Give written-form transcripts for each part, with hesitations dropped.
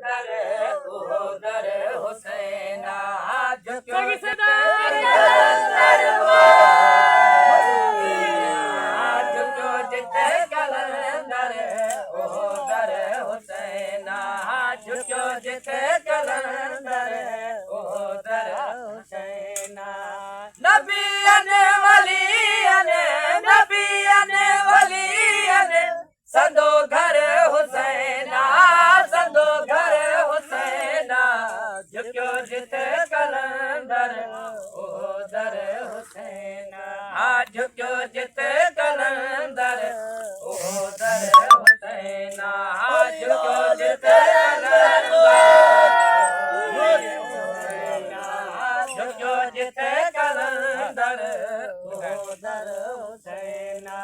कलंदर उधर हुसैना झुक्यो जित कलंदर झुक्यो जित कलंदर उधर हुसैना झुक्यो जित कलंदर उधर हुसैना नबियन वलियन नबियन वलियन संदो घर हुसैना संदो घर हुसैना झुक्यो जित कलंदर उधर हुसैना झुक्यो जित कलंदर उधर हुसैना झुक्यो जित झुक्यो जित कलंदर उधर हुसैना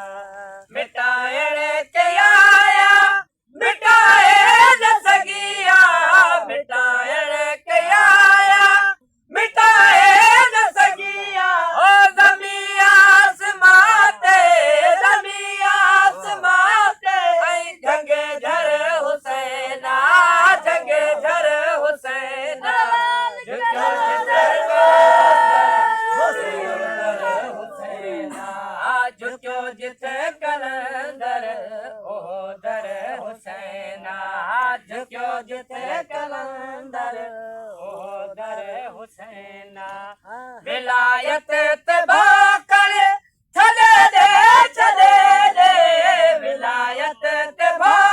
मिटाइण के आया मिटाए न सगिया मिटाइण के आया मिटाए न सगिया ओ ज़मीं आसमां ते ऐं झंगे झर हुसैना झंगे झर हुसैना झुक्यो जित झुक्यो जित कलंदर उधर हुसैना झुक्यो जित कलंदर उधर हुसैना विलायत तबा करे छॾे दे विलायत तबा